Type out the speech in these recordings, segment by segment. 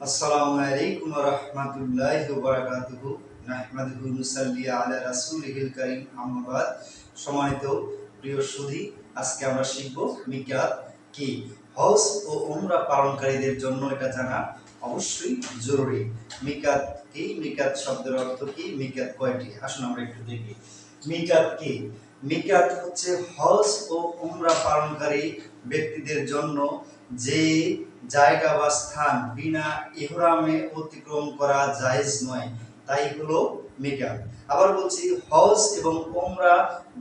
আসসালামু আলাইকুম ওয়া রাহমাতুল্লাহি ওয়া বারাকাতুহু নাহমাদুহু নুসাল্লি আলা রাসূলিহিল কারীম আম্মা বাদ। সম্মানিত প্রিয় সুধী, আজকে আমরা শিখব মিকাত কি। হজ ও উমরা পালনকারীদের জন্য এটা জানা অবশ্যই জরুরি। মিকাত কি, মিকাত শব্দের অর্থ কি, মিকাত কয়টি, আসুন আমরা একটু দেখি। মিকাত কি? মিকাত হচ্ছে হজ ও উমরা পালনকারী ব্যক্তিদের জন্য যে জায়গা বা স্থান বিনা ইহরামে অতিক্রম করা জায়েজ নয়, তাই হলো মিকাত। আবার বলছি, হজ এবং উমরা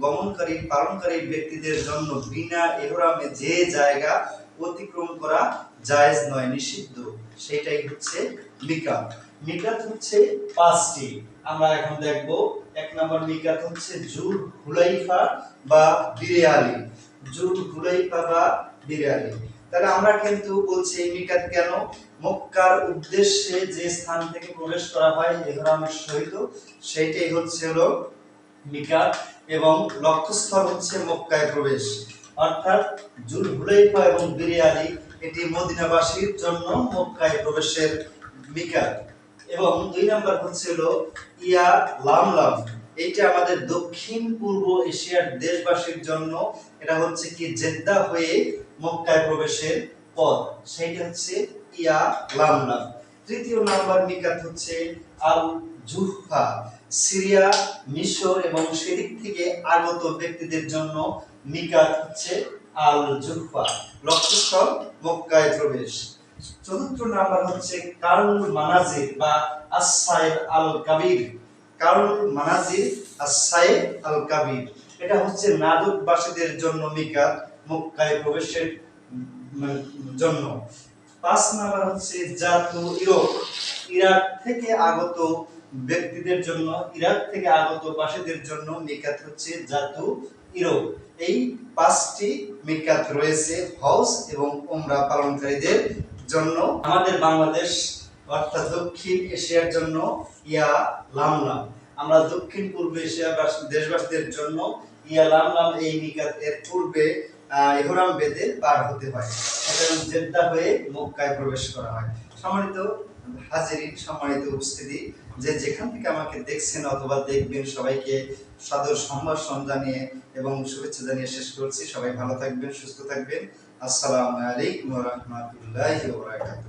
গমনকারী পালনকারী ব্যক্তিদের জন্য বিনা ইহরামে যে জায়গা অতিক্রম করা জায়েজ নয়, নিষিদ্ধ, সেটাই হচ্ছে মিকাত। মিকাত হচ্ছে পাঁচটি, আমরা এখন দেখব। এক নম্বর মিকাত হচ্ছে জুল হুলাইফা বা বিরে আলী। জুল হুলাইফা বা বিরে আলী। তাহলে আমরা কিন্তু বলছি মিকাত কেন? মক্কার উদ্দেশ্যে যে স্থান থেকে প্রবেশ করা হয় ইহরামের সহিত, সেটাই হচ্ছে হলো মিকাত, এবং লক্ষ্যস্থল হচ্ছে মক্কায় প্রবেশ। অর্থাৎ জুল হুলাইফা এবং বিরে আলী এটি মদিনাবাসীর জন্য মক্কায় প্রবেশের মিকাত। এবং দুই নাম্বার হচ্ছে হলো ইয়া লামলাম। এইটা আমাদের দক্ষিণ পূর্ব এশিয়ার দেশবাসীর জন্য এটা হচ্ছে কি জেদ্দা হয়ে মক্কায় প্রবেশের পথ, সেইটা হচ্ছে ইয়া লামলাম। তৃতীয় নাম্বার মিকাত হচ্ছে আল জুহফা। সিরিয়া, মিশর এবং সেদিক থেকে আগত ব্যক্তিদের জন্য মিকাত হচ্ছে আল জুহফা, লক্ষ্যস্থল মক্কায় প্রবেশ। চতুর্থ নাম্বার হচ্ছে কারুল মানাজির বা আস-সাইর আল কাবির। কারুল মানাজির আস-সাইর আল কাবির, এটা হচ্ছে নাজুকবাসীদের জন্য মিকাত, মক্কায় প্রবেশের জন্য। পাঁচ নাম্বার হচ্ছে জাতু ইরক। ইরাক থেকে আগত ব্যক্তিদের জন্য, ইরাক থেকে আগত বাসীদের জন্য মিকাত হচ্ছে জাতু ইরক। এই পাঁচটি মিকাত রয়েছে হজ এবং উমরা পালনকারীদের জন্য। আমাদের বাংলাদেশ অর্থাৎ দক্ষিণ এশিয়ার জন্য ইয়া লামলাম। আমরা দক্ষিণ পূর্ব এশিয়ার দেশবাসীদের জন্য ইয়া লামলাম এই মিকাত এর পূর্বে ইহরাম বেঁধে পার হতে হয়, এবং জেদ্দা হয়ে মক্কায় প্রবেশ করা হয়। সম্মানিত হাজিরিন, সম্মানিত উপস্থিতি, যে যেখান থেকে আমাকে দেখছেন অথবা দেখবেন, সবাইকে সাদর সম্ভাষণ জানিয়ে এবং শুভেচ্ছা জানিয়ে শেষ করছি। সবাই ভালো থাকবেন, সুস্থ থাকবেন। আসসালামু আলাইকুম ওয়া রাহমাতুল্লাহি ওয়া বারাকাতুহু।